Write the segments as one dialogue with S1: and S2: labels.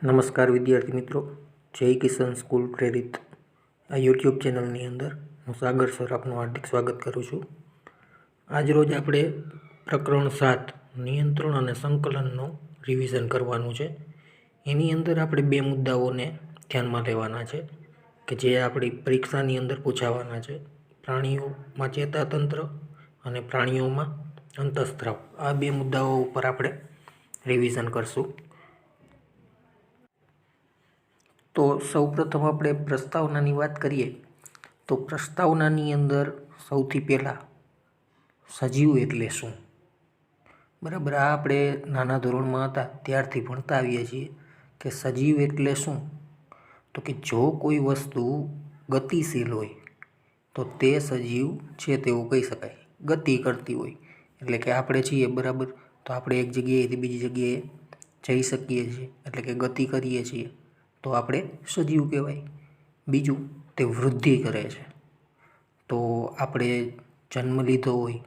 S1: નમસ્કાર વિદ્યાર્થી મિત્રો, જય કિશન સ્કૂલ પ્રેરિત આ યુટ્યુબ ચેનલની અંદર હું સાગર સર આપનું હાર્દિક સ્વાગત કરું છું। આજ રોજ આપણે પ્રકરણ 7 નિયંત્રણ અને સંકલનનું રિવિઝન કરવાનું છે। એની અંદર આપણે બે મુદ્દાઓને ધ્યાનમાં લેવાના છે કે જે આપણી પરીક્ષાની અંદર પૂછાવાના છે। પ્રાણીઓમાં ચેતાતંત્ર અને પ્રાણીઓમાં અંતઃસ્ત્રાવ, આ બે મુદ્દાઓ ઉપર આપણે રિવિઝન કરશું। તો સૌપ્રથમ આપણે પ્રસ્તાવનાની વાત કરીએ તો પ્રસ્તાવનાની અંદર સૌથી પહેલાં સજીવ એટલે શું, બરાબર। આ આપણે નાના ધોરણમાં હતા ત્યારથી ભણતા આવીએ છીએ કે સજીવ એટલે શું, તો કે જો કોઈ વસ્તુ ગતિશીલ હોય તો તે સજીવ છે તેવું કહી શકાય। ગતિ કરતી હોય એટલે કે આપણે છીએ, બરાબર, તો આપણે એક જગ્યાએથી બીજી જગ્યાએ જઈ શકીએ છીએ એટલે કે ગતિ કરીએ છીએ તો આપણે સજીવ કહેવાય। બીજું, તે વૃદ્ધિ કરે છે। તો આપણે જન્મ લીધો હોય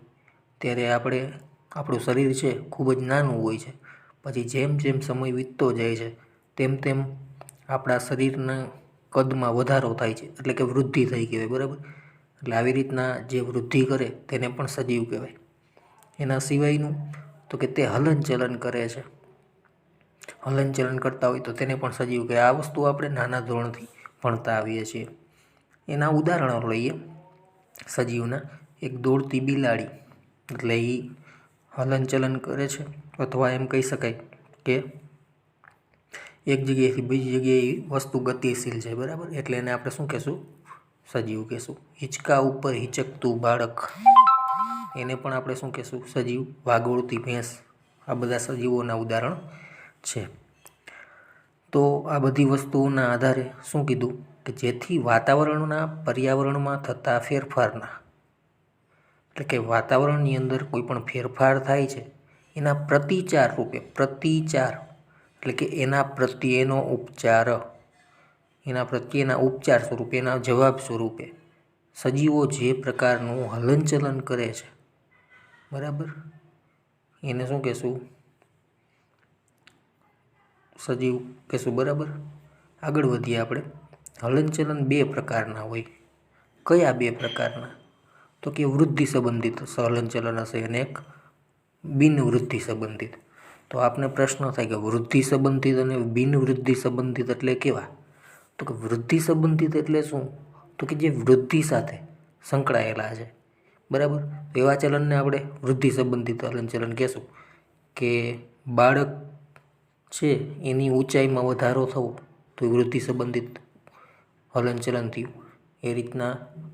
S1: ત્યારે આપણું શરીર છે ખૂબ જ નાનું હોય છે, પછી જેમ જેમ સમય વીતતો જાય છે તેમ તેમ આપણા શરીરના કદમાં વધારો થાય છે એટલે કે વૃદ્ધિ થઈ કહેવાય, બરાબર। એટલે આવી રીતના જે વૃદ્ધિ કરે તેને પણ સજીવ કહેવાય। એના સિવાયનું તો કે તે હલનચલન કરે છે, હલનચલન કરતા હોય તો તેને પણ સજીવ કહેવાય। આ વસ્તુ આપણે નાના ધોરણથી ભણતા આવીએ છીએ। એના ઉદાહરણો લઈએ સજીવના। એક દોડતી બિલાડી, એટલે એ હલનચલન કરે છે, અથવા એમ કહી શકાય કે એક જગ્યાએથી બીજી જગ્યાએ વસ્તુ ગતિશીલ છે, બરાબર, એટલે એને આપણે શું કહેશું, સજીવ કહેશું। હિંચકા ઉપર હિચકતું બાળક, એને પણ આપણે શું કહેશું, સજીવ। વાગોળતી ભેંસ, આ બધા સજીવોના ઉદાહરણ છે। તો આ બધી વસ્તુઓના આધારે શું કીધું કે જેથી વાતાવરણના પર્યાવરણમાં થતા ફેરફારના, એટલે કે વાતાવરણની અંદર કોઈ પણ ફેરફાર થાય છે એના પ્રતિચાર રૂપે, પ્રતિચાર એટલે કે એના પ્રત્યેનો ઉપચાર, એના પ્રત્યેના ઉપચાર સ્વરૂપે, એના જવાબ સ્વરૂપે સજીવો જે પ્રકારનું હલનચલન કરે છે, બરાબર, એને શું કહેશું, સજીવ કહેશું, બરાબર। આગળ વધીએ આપણે। હલનચલન બે પ્રકારના હોય। કયા બે પ્રકારના, તો કે વૃદ્ધિ સંબંધિત હલનચલન હશે અને એક બિનવૃદ્ધિ સંબંધિત। તો આપને પ્રશ્ન થાય કે વૃદ્ધિ સંબંધિત અને બિનવૃદ્ધિ સંબંધિત એટલે કેવા, તો કે વૃદ્ધિ સંબંધિત એટલે શું, તો કે જે વૃદ્ધિ સાથે સંકળાયેલા છે, બરાબર। એવા ચલનને આપણે વૃદ્ધિ સંબંધિત હલનચલન કહેશું। કે બાળક છે એની ઊંચાઈમાં વધારો થવો તો એ વૃદ્ધિ સંબંધિત હલનચલન થયું। એ રીતના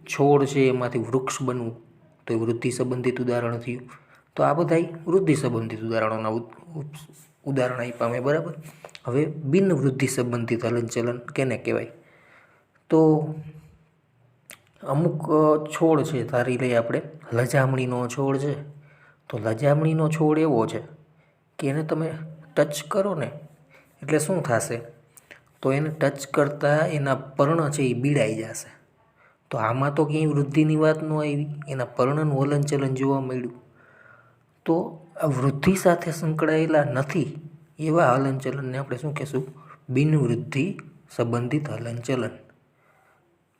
S1: છોડ છે એમાંથી વૃક્ષ બનવું તો એ વૃદ્ધિ સંબંધિત ઉદાહરણ થયું। તો આ બધાય વૃદ્ધિ સંબંધિત ઉદાહરણોના ઉદાહરણ આપ્યા મેં, બરાબર। હવે બિનવૃદ્ધિ સંબંધિત હલનચલન કેને કહેવાય, તો અમુક છોડ છે, ધારી લઈએ આપણે લજામણીનો છોડ છે, તો લજામણીનો છોડ એવો છે કે એને તમે ટચ કરો ને એટલે શું થશે, તો એને ટચ કરતાં એના પર્ણ છે એ બીડાઈ જશે। તો આમાં તો ક્યાંય વૃદ્ધિની વાત ન આવી, એના પર્ણનું હલનચલન જોવા મળ્યું। તો આ વૃદ્ધિ સાથે સંકળાયેલા નથી એવા હલનચલનને આપણે શું કહેશું, બિનવૃદ્ધિ સંબંધિત હલનચલન।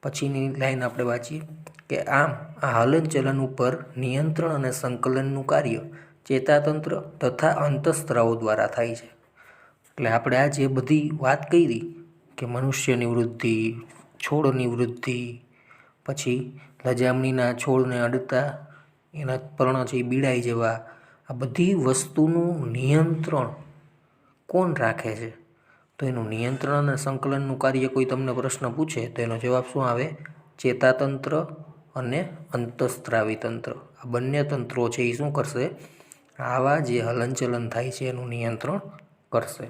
S1: પછીની લાઈન આપણે વાંચીએ કે આમ આ હલનચલન ઉપર નિયંત્રણ અને સંકલનનું કાર્ય ચેતાતંત્ર તથા અંતઃસ્ત્રાવો દ્વારા થાય છે। એટલે આપણે આ જે બધી વાત કરી કે મનુષ્યની વૃદ્ધિ, છોડની વૃદ્ધિ, પછી લજામણીના છોડને અડતા એના પર્ણ છે એ બીડાઈ જવા, આ બધી વસ્તુનું નિયંત્રણ કોણ રાખે છે, તો એનું નિયંત્રણ અને સંકલનનું કાર્ય કોઈ તમને પ્રશ્ન પૂછે તો એનો જવાબ શું આવે, ચેતાતંત્ર અને અંતઃસ્ત્રાવી તંત્ર, આ બંને તંત્રો છે એ શું કરશે, આવા જે હલનચલન થાય છે એનું નિયંત્રણ કરશે।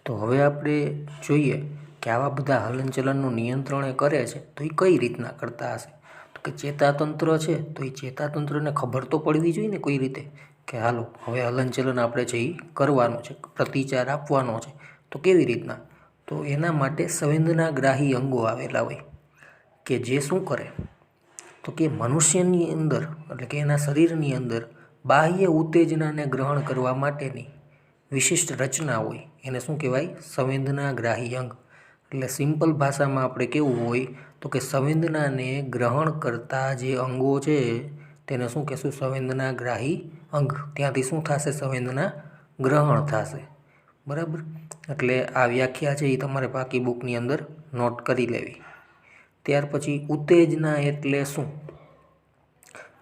S1: તો હવે આપણે જોઈએ કે આવા બધા હલનચલનનું નિયંત્રણ એ કરે છે તો એ કઈ રીતના કરતા હશે, તો કે ચેતાતંત્ર છે તો એ ચેતાતંત્રને ખબર તો પડવી જોઈએ ને કોઈ રીતે કે હાલો હવે હલનચલન આપણે છે એ કરવાનું છે, પ્રતિચાર આપવાનો છે, તો કેવી રીતના, તો એના માટે સંવેદનાગ્રાહી અંગો આવેલા હોય કે જે શું કરે, તો કે મનુષ્યની અંદર એટલે કે એના શરીરની અંદર બાહ્ય ઉત્તેજનાને ગ્રહણ કરવા માટેની વિશિષ્ટ રચના હોય એને શું કહેવાય? સંવેદનાગ્રાહી અંગ. એટલે સિમ્પલ ભાષામાં આપણે કેવું હોય તો કે સંવેદનાને ગ્રહણ કરતા જે અંગો છે તેને શું કહેશું? સંવેદનાગ્રાહી અંગ. ત્યાંથી શું થશે? સંવેદના ગ્રહણ થશે. બરાબર. એટલે આ વ્યાખ્યા છે એ તમારે બાકી બુકની અંદર નોટ કરી લેવી. ત્યાર પછી ઉત્તેજના એટલે શું?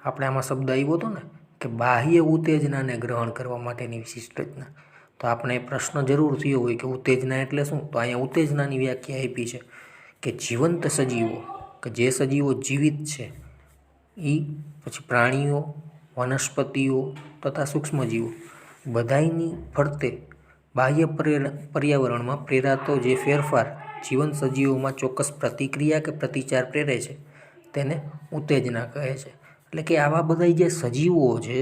S1: આપણે આમાં શબ્દ આવ્યો હતો ને કે બાહ્ય ઉત્તેજનાને ગ્રહણ કરવા માટેની વિશિષ્ટ રચના. તો આપણે પ્રશ્ન જરૂર થયો હોય કે ઉત્તેજના એટલે શું? તો અહીંયા ઉત્તેજનાની વ્યાખ્યા આપી છે કે જીવંત સજીવો, કે જે સજીવો જીવિત છે એ, પછી પ્રાણીઓ, વનસ્પતિઓ તથા સૂક્ષ્મજીવો બધાની ફરતે બાહ્ય પર્યાવરણમાં પ્રેરાતો જે ફેરફાર જીવંત સજીવોમાં ચોક્કસ પ્રતિક્રિયા કે પ્રતિચાર પ્રેરે છે તેને ઉત્તેજના કહે છે. એટલે કે આવા બધા જે સજીવો છે,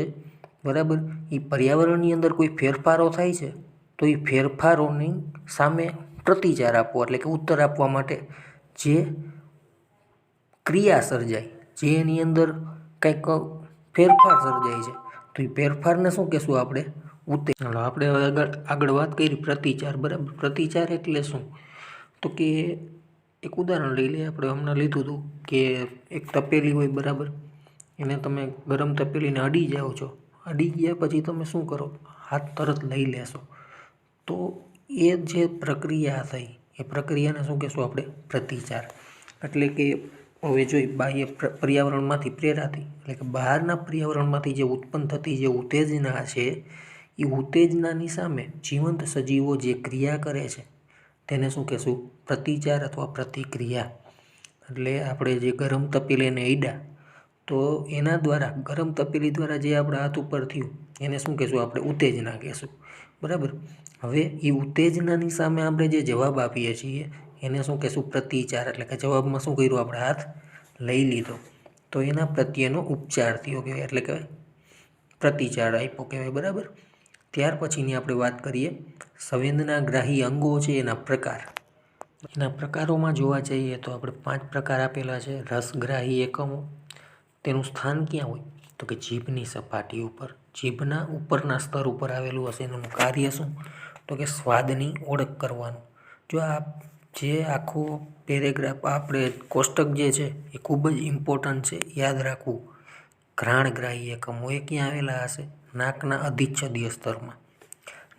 S1: બરાબર, એ પર્યાવરણની અંદર કોઈ ફેરફારો થાય છે તો એ ફેરફારોની સામે પ્રતિચાર આપવો, એટલે કે ઉત્તર આપવા માટે જે ક્રિયા સર્જાય, જે એની અંદર કંઈક ફેરફાર સર્જાય છે તો એ ફેરફારને શું કહેશું આપણે? ઉત્તેજના. આપણે હવે આગળ વાત કરી પ્રતિચાર. બરાબર. પ્રતિચાર એટલે શું? તો કે એક ઉદાહરણ લઈ લઈએ. આપણે હમણાં લીધું હતું કે એક તપેલી હોય, બરાબર, એને તમે ગરમ તપેલીને અડી જાઓ છો. અડી ગયા પછી તમે શું કરો? હાથ તરત લઈ લેશો. તો એ જે પ્રક્રિયા થઈ એ પ્રક્રિયાને શું કહેશું આપણે? પ્રતિચાર. એટલે કે હવે જોઈ બાહ્ય પર્યાવરણમાંથી પ્રેરાતી, એટલે કે બહારના પર્યાવરણમાંથી જે ઉત્પન્ન થતી જે ઉત્તેજના છે એ ઉત્તેજનાની સામે જીવંત સજીવો જે ક્રિયા કરે છે તેને શું કહેશું? પ્રતિચાર અથવા પ્રતિક્રિયા. એટલે આપણે જે ગરમ તપેલીને અડ્યા તો એના દ્વારા, ગરમ તપેલી દ્વારા જે આપણા હાથ ઉપર થયું એને શું કહેશું આપણે? ઉત્તેજના કહેશું. બરાબર. હવે એ ઉત્તેજનાની સામે આપણે જે જવાબ આપીએ છીએ એને શું કહેશું? પ્રતિચાર. એટલે કે જવાબમાં શું કર્યું? આપણે હાથ લઈ લીધો તો એના પ્રત્યેનો ઉપચાર થયો કહેવાય, એટલે કે પ્રતિચાર આપ્યો કહેવાય. બરાબર. ત્યાર પછીની આપણે વાત કરીએ સંવેદનાગ્રાહી અંગો છે એના પ્રકાર. એના પ્રકારોમાં જોવા જઈએ તો આપણે 5 પ્રકાર આપેલા છે. રસગ્રાહી એકમો, તેનું સ્થાન ક્યાં હોય? તો કે જીભની સપાટી ઉપર, જીભના ઉપરના સ્તર ઉપર આવેલું હશે. એનું કાર્ય શું? તો કે સ્વાદની ઓળખ કરવાનું. જો આ જે આખો પેરેગ્રાફ, આપણે કોષ્ટક જે છે એ ખૂબ જ ઇમ્પોર્ટન્ટ છે, યાદ રાખવું. ઘ્રાણગ્રાહી એકમો એ ક્યાં આવેલા હશે? નાકના અધિચ્છદીય સ્તરમાં.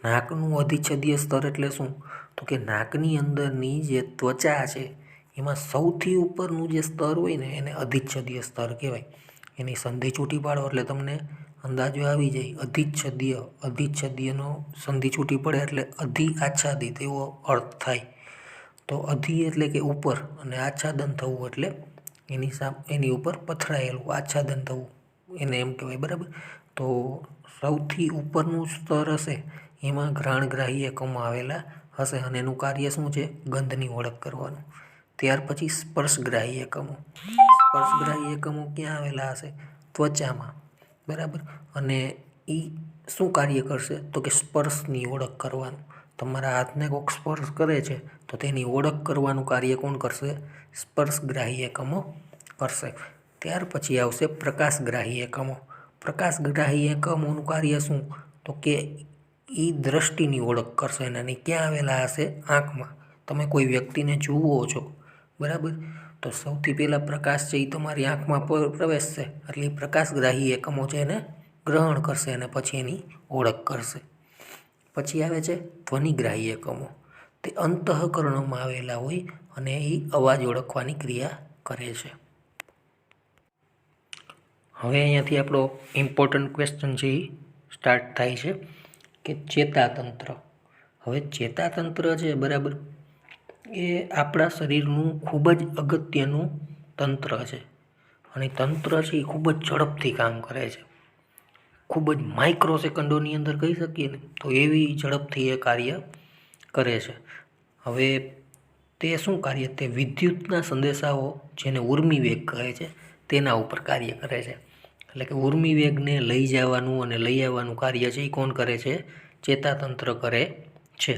S1: નાકનું અધિચ્છદીય સ્તર એટલે શું? તો કે નાકની અંદરની જે ત્વચા છે એમાં સૌથી ઉપરનું જે સ્તર હોય ને એને અધિચ્છદીય સ્તર કહેવાય. એની સંધિ છૂટી પાડો એટલે તમને અંદાજો આવી જાય. અધિચ્છદીયનો સંધિ છૂટી પડે એટલે અધિ આચ્છાદિત એવો અર્થ થાય. તો અધિ એટલે કે ઉપર, અને આચ્છાદન થવું એટલે એની ઉપર પથરાયેલું આચ્છાદન થવું, એને એમ કહેવાય. બરાબર. તો સૌથી ઉપરનું સ્તર હશે એમાં ઘ્રાણગ્રાહી એકમો આવેલા હશે અને એનું કાર્ય શું છે? ગંધની ઓળખ કરવાનું. ત્યાર પછી સ્પર્શગ્રાહી એકમો. સ્પર્શગ્રાહી એકમો ક્યાં આવેલા હશે? ત્વચામાં. બરાબર. અને એ શું કાર્ય કરશે? તો કે સ્પર્શની ઓળખ કરવાનું. તમારા હાથને કોઈક સ્પર્શ કરે છે તો તેની ઓળખ કરવાનું કાર્ય કોણ કરશે? સ્પર્શગ્રાહી એકમો કરશે. ત્યાર પછી આવશે પ્રકાશગ્રાહી એકમો. પ્રકાશગ્રાહી એકમોનું કાર્ય શું? તો કે એ દ્રષ્ટિની ઓળખ કરશે. અને ક્યાં આવેલા હશે? આંખમાં. તમે કોઈ વ્યક્તિને જુઓ છો, બરાબર, તો સૌથી પહેલાં પ્રકાશ છે એ તમારી આંખમાં પ્રવેશશે એટલે એ પ્રકાશગ્રાહી એકમો છે એને ગ્રહણ કરશે અને પછી એની ઓળખ કરશે. પછી આવે છે ધ્વનિગ્રાહી એકમો. તે અંતઃકરણમાં આવેલા હોય અને એ અવાજ ઓળખવાની ક્રિયા કરે છે. હવે અહીંયાથી આપણો ઇમ્પોર્ટન્ટ ક્વેશ્ચન છે એ સ્ટાર્ટ થાય છે કે ચેતાતંત્ર. હવે ચેતાતંત્ર છે, બરાબર, એ આપણા શરીરનું ખૂબ જ અગત્યનું તંત્ર છે. અને તંત્ર છે એ ખૂબ જ ઝડપથી કામ કરે છે. ખૂબ જ માઇક્રો સેકન્ડોની અંદર કહી શકીએ ને તો એવી ઝડપથી એ કાર્ય કરે છે. હવે તે શું કાર્ય? તે વિદ્યુતના સંદેશાઓ, જેને ઉર્મિવેગ કહે છે, તેના ઉપર કાર્ય કરે છે. એટલે કે ઉર્મિવેગને લઈ જવાનું અને લઈ આવવાનું કાર્ય છે એ કોણ કરે છે? ચેતાતંત્ર કરે છે.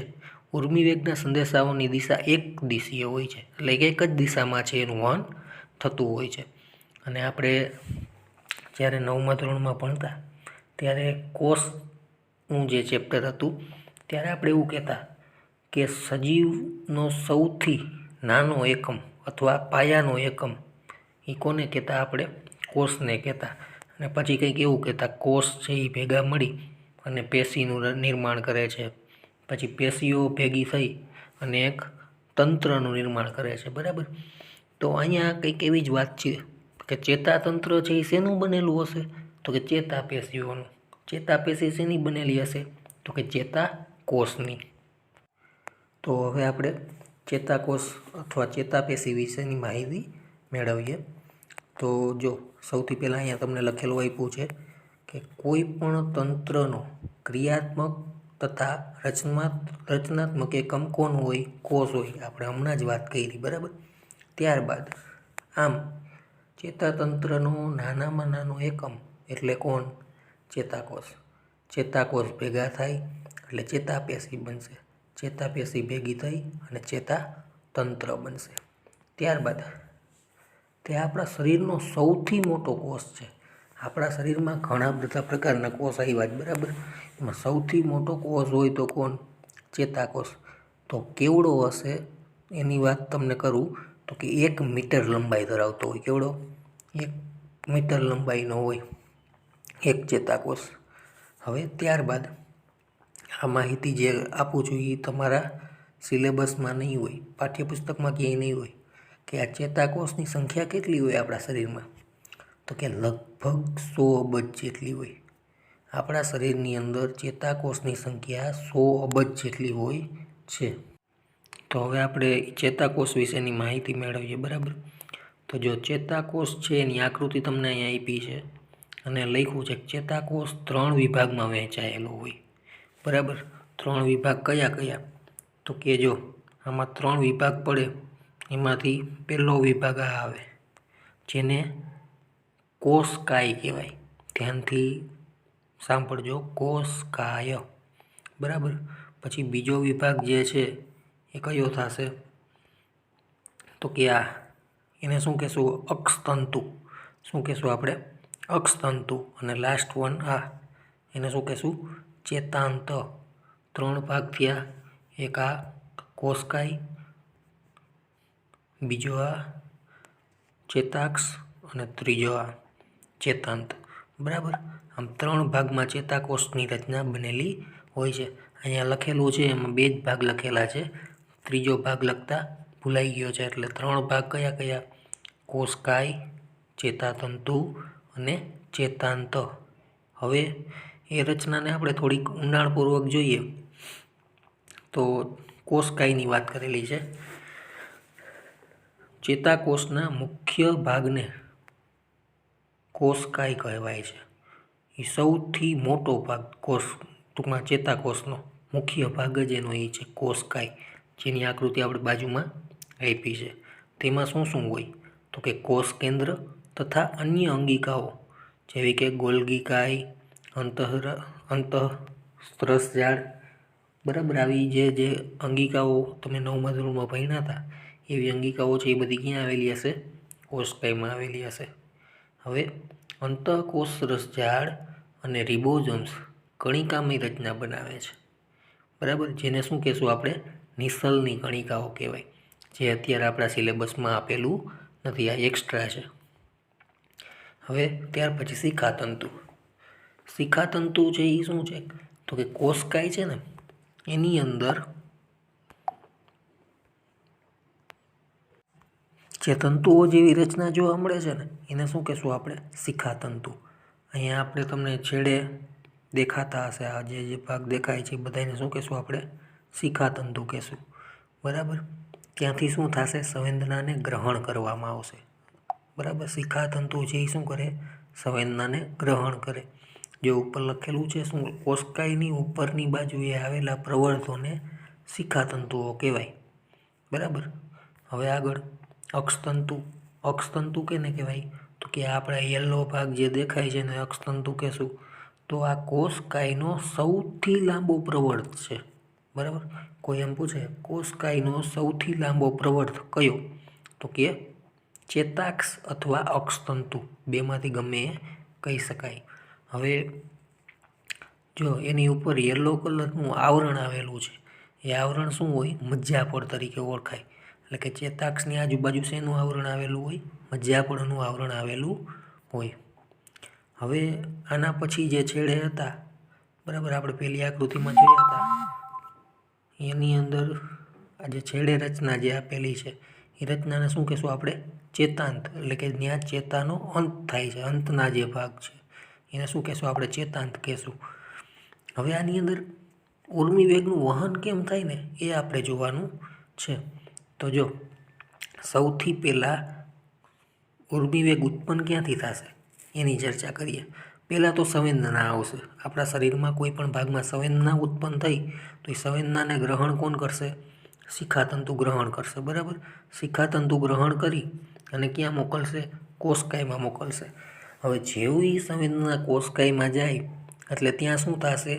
S1: ઉર્મિવેગના સંદેશાઓની દિશા એક દિશીય હોય છે, એટલે કે એક જ દિશામાં છે એનું વહન થતું હોય છે. અને આપણે જ્યારે 9મા ધોરણમાં ભણતા ત્યારે કોષનું જે ચેપ્ટર હતું ત્યારે આપણે એવું કહેતા કે સજીવનો સૌથી નાનો એકમ અથવા પાયાનો એકમ એ કોને કહેતા? આપણે કોષને કહેતા. અને પછી કંઈક એવું કહેતા કોષ છે એ ભેગા મળી અને પેશીનું નિર્માણ કરે છે. પછી પેશીઓ ભેગી થઈ અને એક તંત્રનું નિર્માણ કરે છે. બરાબર. તો અહીંયા કંઈક એવી જ વાત છે કે ચેતાતંત્ર છે એ શેનું બનેલું હશે? તો કે ચેતાપેશીઓનું. ચેતાપેશી શેની બનેલી હશે? તો કે ચેતાકોષની. તો હવે આપણે ચેતાકોષ અથવા ચેતાપેશી વિશેની માહિતી મેળવીએ. તો જો સૌથી પહેલાં અહીંયા તમને લખેલું આપ્યું છે કે કોઈ પણ તંત્રનો ક્રિયાત્મક તથા રચનાત્મક એકમ કોણ હોય? કોષ હોય. આપણે હમણાં જ વાત કરી. બરાબર. ત્યારબાદ આમ ચેતાતંત્રનો નાનામાં નાનો એકમ એટલે કોણ? ચેતાકોષ. ચેતાકોષ ભેગા થાય એટલે ચેતાપેશી બનશે. ચેતાપેશી ભેગી થઈ અને ચેતાતંત્ર બનશે. ત્યારબાદ તે આપણા શરીરનો સૌથી મોટો કોષ છે. આપણા શરીરમાં ઘણા બધા પ્રકારના કોષ આવ્યા જ. બરાબર. એમાં સૌથી મોટો કોષ હોય તો કોણ? ચેતાકોષ. તો કેવડો હશે એની વાત તમને કરું તો કે 1 મીટર લંબાઈ ધરાવતો હોય. કેવડો? 1 મીટર લંબાઈનો હોય એક ચેતાકોષ. હવે ત્યારબાદ આ માહિતી જે આપું છું એ તમારા સિલેબસમાં નહીં હોય, પાઠ્યપુસ્તકમાં ક્યાંય નહીં હોય કે આ ચેતાકોષની સંખ્યા કેટલી હોય આપણા શરીરમાં? તો કે લગભગ 100 અબજ જેટલી હોય. આપણા શરીરની અંદર ચેતાકોષની સંખ્યા 100 અબજ જેટલી હોય છે. તો હવે આપણે ચેતાકોષ વિશેની માહિતી મેળવીએ. બરાબર. તો જો ચેતાકોષ છે એની આકૃતિ તમને અહીંયા આપી છે અને લખ્યું છે કે ચેતાકોષ 3 વિભાગમાં વહેંચાયેલો હોય. બરાબર. 3 વિભાગ કયા કયા? તો કે જો આમાં 3 વિભાગ પડે એમાંથી પહેલો વિભાગ આ આવે જેને કોષકાય કહેવાય. ધ્યાનથી સાંભળજો, કોષકાય. બરાબર. પછી બીજો વિભાગ જે છે એ કયો થશે? તો કે આ એને શું કહેશું? અક્ષતંતુ. શું કહેશું આપણે? અક્ષતંતુ. અને લાસ્ટ વન આ એને શું કહેશું? ચેતાંત. 3 ભાગ થયા. એક આ કોષકાય, બીજો આ ચેતાક્ષ અને ત્રીજો આ ચેતાંત. બરાબર. આમ 3 ભાગમાં ચેતાકોષની રચના બનેલી હોય છે. અહીંયા લખેલું છે એમાં 2 જ ભાગ લખેલા છે. ત્રીજો ભાગ લખતા ભૂલાઈ ગયો છે. એટલે 3 ભાગ કયા કયા? કોષકાય, ચેતાતંતુ અને ચેતાંત. હવે એ રચનાને આપણે થોડીક ઊંડાણપૂર્વક જોઈએ તો કોષકાયની વાત કરેલી છે. ચેતાકોષના મુખ્ય ભાગને કોષકાય કહેવાય છે. એ સૌથી મોટો ભાગ કોષ, ટૂંકમાં ચેતાકોષનો મુખ્ય ભાગ જ એનો એ છે કોષકાય, જેની આકૃતિ આપણે બાજુમાં આપી છે. તેમાં શું શું હોય? તો કે કોષ કેન્દ્ર તથા અન્ય અંગિકાઓ જેવી કે ગોલ્ગીકાય, અંતઃસ્ત્રસજાળ. બરાબર. આવી જે અંગિકાઓ તમે 9મા ધોરણમાં ભણ્યા હતા એવી અંગિકાઓ છે એ બધી ક્યાં આવેલી હશે? કોષકાયમાં આવેલી હશે. હવે અંતઃકોષરસજાળ અને રિબોઝોમ્સ કણિકામય રચના બનાવે છે. બરાબર. જેને શું કહેશું આપણે? નિસલની કણિકાઓ કહેવાય. જે અત્યારે આપણા સિલેબસમાં આપેલું નથી, આ એક્સ્ટ્રા છે. હવે ત્યાર પછી શિખાતંતુ. શિખાતંતુ છે એ શું છે? તો કે કોષકાય છે ને એની અંદર જે તંતુઓ જેવી રચના જોવા મળે છે ને એને શું કહેશું આપણે? શિખાતંતુ. અહીંયા આપણે તમને છેડે દેખાતા હશે આ જે ભાગ દેખાય છે બધાને શું કહેશું આપણે? શિખાતંતુ કહેશું. બરાબર. ત્યાંથી શું થશે? સંવેદનાને ગ્રહણ કરવામાં આવશે. બરાબર. શિખાતંતુ છે એ શું કરે? સંવેદનાને ગ્રહણ કરે. જે ઉપર લખેલું છે શું? કોષકાયની ઉપરની બાજુએ આવેલા પ્રવર્ધોને શિખાતંતુઓ કહેવાય. બરાબર. હવે આગળ અક્ષતંતુ. અક્ષતંતુ કેને કહેવાય? તો કે આપણા યલો ભાગ જે દેખાય છે ને અક્ષતંતુ કહેશું. તો આ કોષકાયનો સૌથી લાંબો પ્રવર્ધ છે. બરાબર. કોઈ એમ પૂછે કોષકાયનો સૌથી લાંબો પ્રવર્ધ કયો? તો કે ચેતાક્ષ અથવા અક્ષતંતુ, બેમાંથી ગમે એ કહી શકાય. હવે જો એની ઉપર યલો કલરનું આવરણ આવેલું છે, એ આવરણ શું હોય? મજ્જાપડ તરીકે ઓળખાય. એટલે કે ચેતાક્ષની આજુબાજુ શેનું આવરણ આવેલું હોય? મજ્જાપડનું આવરણ આવેલું હોય. હવે આના પછી જે છેડે હતા, બરાબર, આપણે પેલી આકૃતિમાં જોયા હતા, એની અંદર આ જે છેડે રચના જે આપેલી છે, એ રચનાને શું કહેશું આપણે? ચેતાંત. એટલે કે જ્યાં ચેતાનો અંત થાય છે, અંતના જે ભાગ છે એને શું કહેશું આપણે? ચેતાંત કહેશું. હવે આની અંદર ઉર્મી વેગનું વહન કેમ થાય ને એ આપણે જોવાનું છે. તો જો સૌથી પહેલાં ઉર્મી વેગ ઉત્પન્ન ક્યાંથી થશે એની ચર્ચા કરીએ. પહેલાં તો સંવેદના આવશે. આપણા શરીરમાં કોઈ પણ ભાગમાં સંવેદના ઉત્પન્ન થઈ તો એ સંવેદનાને ગ્રહણ કોણ કરશે? શિખાતંતુ ગ્રહણ કરશે, બરાબર. શિખાતંતુ ગ્રહણ કરી અને ક્યાં મોકલશે? કોષકાયમાં મોકલશે. હવે જેવું એ સંવેદના કોષકાયમાં જાય એટલે ત્યાં શું થશે?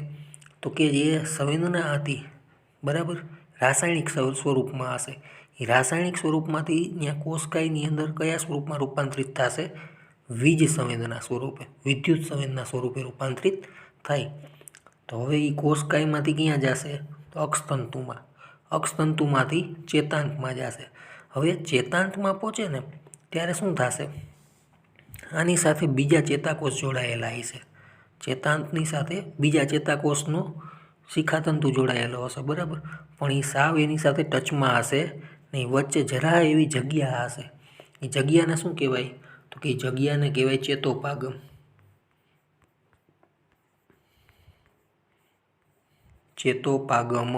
S1: તો કે જે સંવેદના હતી, બરાબર, રાસાયણિક સ્વરૂપમાં હશે. એ રાસાયણિક સ્વરૂપમાંથી ત્યાં કોષકાયની અંદર કયા સ્વરૂપમાં રૂપાંતરિત થશે? વીજ સંવેદના સ્વરૂપે, વિદ્યુત સંવેદના સ્વરૂપે રૂપાંતરિત થાય. તો હવે એ કોષકાયમાંથી ક્યાં જશે? તો અક્ષતંતુમાં. અક્ષતંતુમાંથી ચેતાંતમાં જશે. હવે ચેતાંતમાં પહોંચે ને ત્યારે શું થશે? આની સાથે બીજા ચેતાકોષ જોડાયેલા હશે. ચેતાંતની સાથે બીજા ચેતાકોષનો શિખાતંતુ જોડાયેલો હશે, બરાબર. પણ એ સાવ એની સાથે ટચમાં હશે નહીં. વચ્ચે જરા એવી જગ્યા હશે. એ જગ્યાને શું કહેવાય? તો કે જગ્યાને કહેવાય ચેતોપાગમ. ચેતોપાગમ,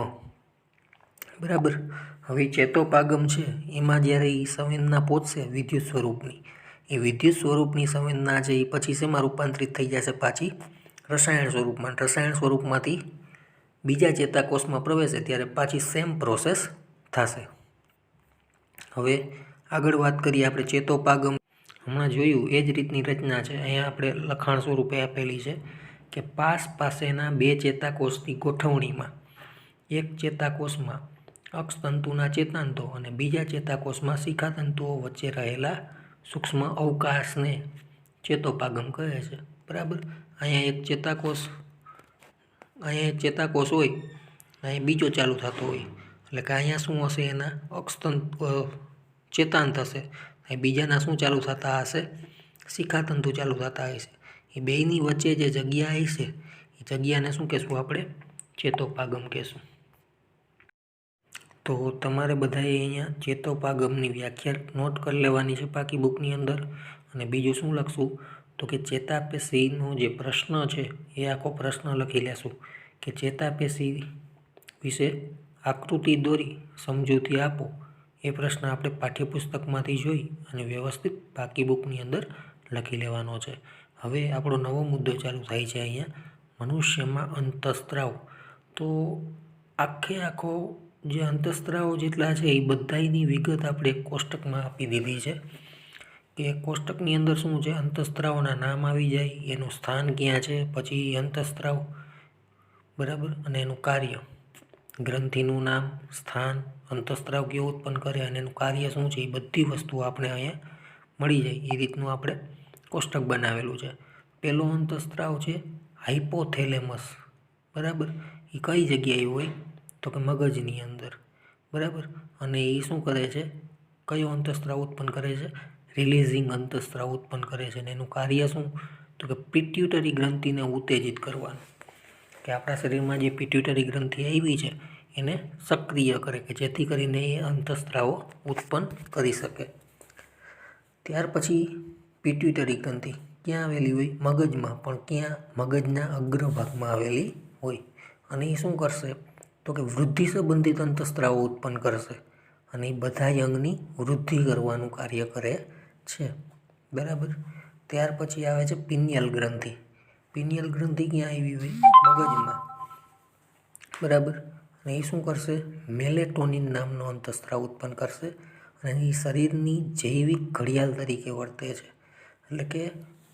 S1: બરાબર. હવે ચેતોપાગમ છે એમાં જ્યારે એ સંવેદના પહોંચશે વિદ્યુત સ્વરૂપની, એ વિદ્યુત સ્વરૂપની સંવેદના છે એ પછી શેમાં રૂપાંતરિત થઈ જશે? પાછી રસાયણ સ્વરૂપમાં. રસાયણ સ્વરૂપમાંથી બીજા ચેતાકોષમાં પ્રવેશે ત્યારે પાછી સેમ પ્રોસેસ થશે. હવે આગળ વાત કરીએ આપણે ચેતોપાગમ. હમણાં જોયું એ જ રીતની રચના છે. અહીંયા આપણે લખાણ સ્વરૂપે આપેલી છે કે પાસેના બે ચેતાકોષની ગોઠવણીમાં એક ચેતાકોષમાં અક્ષતંતુના ચેતાંતો અને બીજા ચેતાકોષમાં શિખાતંતુઓ વચ્ચે રહેલા સૂક્ષ્મ અવકાશને ચેતોપાગમ કહે છે, બરાબર. અહીંયા એક ચેતાકોષ હોય, અહીંયા બીજો ચાલુ થતો હોય. એટલે કે અહીંયા શું હશે? એના ચેતાંત હશે. બીજાના શું ચાલુ થતા હશે? શિખાતંતુ ચાલુ થતા હશે. એ બેયની વચ્ચે જે જગ્યા હશે એ જગ્યાને શું કહેશું આપણે? ચેતોપાગમ કહેશું. તો તમારે બધાએ અહીંયા ચેતોપાગમની વ્યાખ્યા નોટ કરી લેવાની છે પાકી બુકની અંદર. અને બીજું શું લખશું? તો કે ચેતાપેશીનો જે પ્રશ્ન છે એ આખો પ્રશ્ન લખી લેશું કે ચેતાપેશી વિશે આકૃતિ દોરી સમજૂતી આપો. એ પ્રશ્ન આપણે પાઠ્યપુસ્તકમાંથી જોઈ અને વ્યવસ્થિત પાકી બુકની અંદર લખી લેવાનો છે. હવે આપણો નવો મુદ્દો ચાલુ થાય છે અહીંયા, મનુષ્યમાં અંતઃસ્ત્રાવ. તો આખો જે અંતઃસ્ત્રાવો જેટલા છે એ બધાની વિગત આપણે કોષ્ટકમાં આપી દીધી છે કે કોષ્ટકની અંદર શું છે? અંતઃસ્ત્રાવોના નામ આવી જાય, એનું સ્થાન ક્યાં છે, પછી અંતઃસ્ત્રાવ, બરાબર, અને એનું કાર્ય, ગ્રંથિનું નામ, સ્થાન, અંતઃસ્ત્રાવ કેવો ઉત્પન્ન કરે અને એનું કાર્ય શું છે, એ બધી વસ્તુઓ આપણે અહીંયા મળી જાય. એ રીતનું આપણે કોષ્ટક બનાવેલું છે. પહેલો અંતઃસ્ત્રાવ છે હાઇપોથેલેમસ, બરાબર. એ કઈ જગ્યાએ હોય? તો કે મગજની અંદર, બરાબર. અને એ શું કરે છે? કયો અંતઃસ્ત્રાવ ઉત્પન્ન કરે છે? રિલીઝિંગ અંતઃસ્ત્રાવ ઉત્પન્ન કરે છે. અને એનું કાર્ય શું? તો કે પિટ્યુટરી ગ્રંથિને ઉત્તેજિત કરવાનું, કે આપણા શરીરમાં જે પિટ્યુટરી ગ્રંથિ આવી છે એને સક્રિય કરે કે જેથી કરીને એ અંતઃસ્ત્રાવો ઉત્પન્ન કરી શકે. ત્યાર પછી પિટ્યુટરી ગ્રંથિ ક્યાં આવેલી હોય? મગજમાં. પણ ક્યાં? મગજના અગ્રભાગમાં આવેલી હોય. અને એ શું કરશે? તો કે વૃદ્ધિ સંબંધિત અંતઃસ્ત્રાવો ઉત્પન્ન કરશે અને એ બધા અંગની વૃદ્ધિ કરવાનું કાર્ય કરે છે, બરાબર. ત્યાર પછી આવે છે પિનિયલ ગ્રંથિ. પિનિયલ ગ્રંથિ ક્યાં આવી હોય? મગજમાં, બરાબર. અને એ શું કરશે? મેલેટોનિન નામનો અંતઃસ્ત્રાવ ઉત્પન્ન કરશે અને એ શરીરની જૈવિક ઘડિયાળ તરીકે વર્તે છે. એટલે કે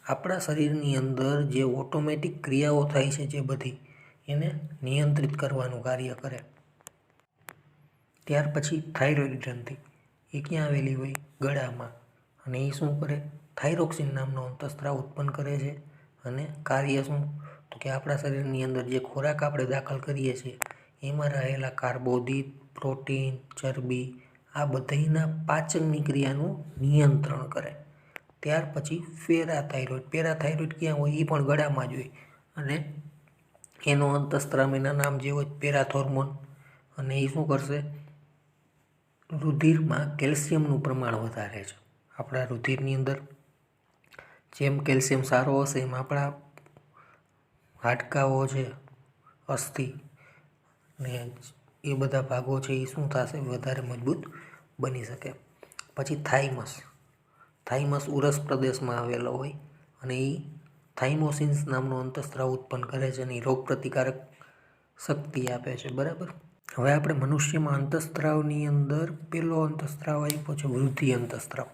S1: આપણા શરીરની અંદર જે ઓટોમેટિક ક્રિયાઓ થાય છે જે બધી, એને નિયંત્રિત કરવાનું કાર્ય કરે. ત્યાર પછી થાઇરોઇડ ગ્રંથિ. એ ક્યાં આવેલી હોય? ગળામાં. અને એ શું કરે? થાઇરોક્સિન નામનો અંતઃસ્ત્રાવ ઉત્પન્ન કરે છે અને કાર્ય શું? તો કે આપણા શરીરની અંદર જે ખોરાક આપણે દાખલ કરીએ છીએ એમાં રહેલા કાર્બોદિત, પ્રોટીન, ચરબી આ બધાના પાચનની ક્રિયાનું નિયંત્રણ કરે. ત્યાર પછી પેરાથાઇરોઇડ ક્યાં હોય એ પણ ગળામાં જ હોય અને એનો અંતસ્ત્રાવ એના નામ જે હોય પેરાથોર્મોન, અને એ શું કરશે, રુધિરમાં કેલ્શિયમનું પ્રમાણ વધારે છે. આપણા રુધિરની અંદર જેમ કેલ્શિયમ સારો હશે એમ આપણા હાડકાઓ છે, અસ્થિ ને એ બધા ભાગો છે એ શું થશે, વધારે મજબૂત બની શકે. પછી થાઇમસ ઉરસ પ્રદેશમાં આવેલો હોય અને એ થાઇમોસિન્સ નામનો અંતસ્ત્રાવ ઉત્પન્ન કરે છે અને એ રોગ પ્રતિકારક શક્તિ આપે છે. બરાબર. હવે આપણે મનુષ્યમાં અંતસ્ત્રાવની અંદર પહેલો અંતસ્ત્રાવ આપ્યો છે વૃદ્ધિ અંતસ્ત્રાવ.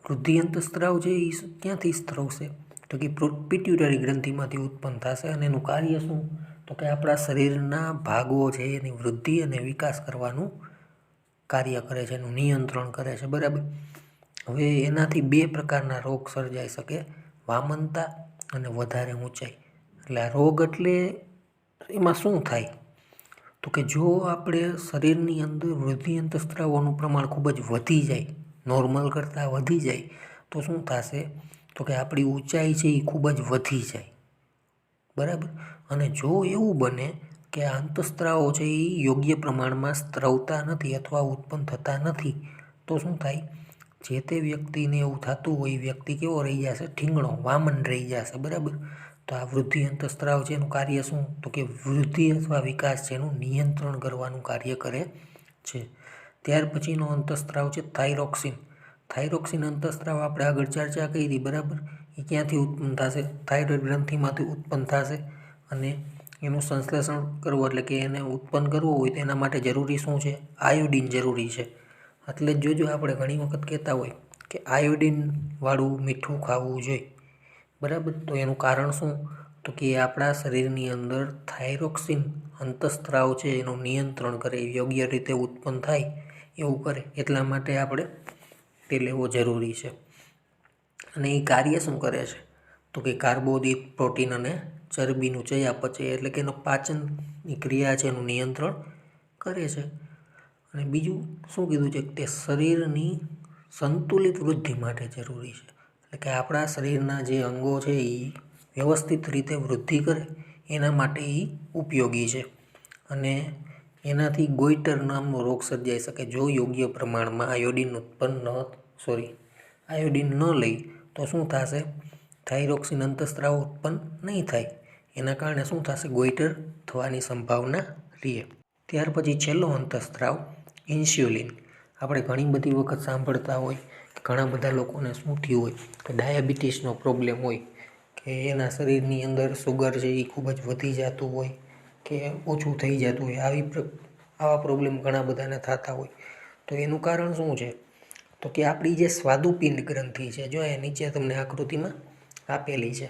S1: વૃદ્ધિ અંતસ્ત્રાવ છે એ ક્યાંથી સ્ત્રવશે, તો કે પિટ્યુટરી ગ્રંથિમાંથી ઉત્પન્ન થશે અને એનું કાર્ય શું, તો કે આપણા શરીરના ભાગો છે એની વૃદ્ધિ અને વિકાસ કરવાનું કાર્ય કરે છે, એનું નિયંત્રણ કરે છે. બરાબર. હવે એનાથી 2 પ્રકારના રોગ સર્જાઈ શકે, વામનતા અને વધારે ઊંચાઈ. એટલે આ રોગ એટલે એમાં શું થાય, તો કે જો આપણે શરીરની અંદર વૃદ્ધિ અંતસ્ત્રાવોનું પ્રમાણ ખૂબ જ વધી જાય, નોર્મલ કરતાં વધી જાય તો શું થશે, તો કે આપણી ઊંચાઈ છે એ ખૂબ જ વધી જાય. બરાબર. અને જો એવું બને કે આ અંતસ્ત્રાવો છે એ યોગ્ય પ્રમાણમાં સ્ત્રવતા નથી અથવા ઉત્પન્ન થતા નથી તો શું થાય, જે તે વ્યક્તિને એવું થતું હોય વ્યક્તિ કેવો રહી જશે, ઠીંગણો, વામન રહી જશે. બરાબર. તો આ વૃદ્ધિ અંતસ્ત્રાવ છે એનું કાર્ય શું, તો કે વૃદ્ધિ અથવા વિકાસ છે એનું નિયંત્રણ કરવાનું કાર્ય કરે છે. ત્યાર પછીનો અંતસ્ત્રાવ છે થાઇરોક્સિન અંતસ્ત્રાવ આપણે આગળ ચર્ચા કરી. બરાબર. એ ક્યાંથી ઉત્પન્ન થશે, થાઇરોઇડ ગ્રંથિમાંથી ઉત્પન્ન થશે અને એનું સંશ્લેષણ કરવું એટલે કે એને ઉત્પન્ન કરવું હોય તો એના માટે જરૂરી શું છે, આયોડિન જરૂરી છે. એટલે જ જોજો આપણે ઘણી વખત કહેતા હોય કે આયોડિન વાળું મીઠું ખાવું જોઈએ. બરાબર. તો એનું કારણ શું, તો કે આપણા શરીરની અંદર થાઇરોક્સિન અંતસ્ત્રાવ છે એનું નિયંત્રણ કરે, યોગ્ય રીતે ઉત્પન્ન થાય એવું કરે, એટલા માટે આપણે તે લેવો જરૂરી છે. અને એ કાર્ય શું કરે છે, તો કે કાર્બોદિત, પ્રોટીન અને ચરબીનું ચયાપચય એટલે કે એનો પાચનની ક્રિયા છે એનું નિયંત્રણ કરે છે. અને બીજું શું કીધું છે, તે શરીરની સંતુલિત વૃદ્ધિ માટે જરૂરી છે. એટલે કે આપણા શરીરના જે અંગો છે એ વ્યવસ્થિત રીતે વૃદ્ધિ કરે એના માટે એ ઉપયોગી છે. અને એનાથી ગોઈટર નામનો રોગ સર્જાઈ શકે જો યોગ્ય પ્રમાણમાં આયોડિન ન લઈ તો શું થશે, થાઇરોક્સિન અંતસ્ત્રાવ ઉત્પન્ન નહીં થાય. એના કારણે શું થશે, ગોઈટર થવાની સંભાવના રહે. ત્યાર પછી છેલ્લો અંતસ્ત્રાવ ઇન્સ્યુલિન. આપણે ઘણી બધી વખત સાંભળતા હોય કે ઘણા બધા લોકોને શું થયું હોય કે ડાયાબિટીસનો પ્રોબ્લેમ હોય કે એના શરીરની અંદર સુગર છે એ ખૂબ જ વધી જતું હોય કે ઓછું થઈ જતું હોય, આવા પ્રોબ્લેમ ઘણા બધાને થતા હોય. તો એનું કારણ શું છે, તો કે આપણી જે સ્વાદુપિંડ ગ્રંથિ છે, જો એ નીચે તમને આકૃતિમાં આપેલી છે,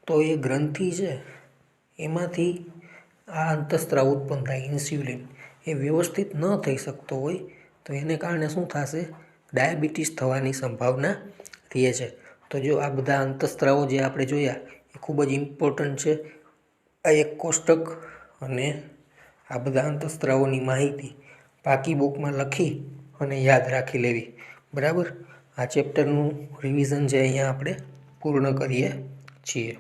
S1: તો એ ગ્રંથિ છે એમાંથી આ અંતસ્ત્રાવ ઉત્પન્ન થાય ઇન્સ્યુલિન, એ વ્યવસ્થિત ન થઈ શકતો હોય તો એને કારણે શું થશે, ડાયાબિટીસ થવાની સંભાવના રહે છે. તો જો આ બધા અંતસ્ત્રાવો જે આપણે જોયા એ ખૂબ જ ઇમ્પોર્ટન્ટ છે. આ એક કોષ્ટક અને આ બધા અંતસ્ત્રાવોની માહિતી પાકી બુકમાં લખી અને યાદ રાખી લેવી. બરાબર. આ ચેપ્ટરનું રિવિઝન છે અહીંયા આપણે પૂર્ણ કરીએ છીએ.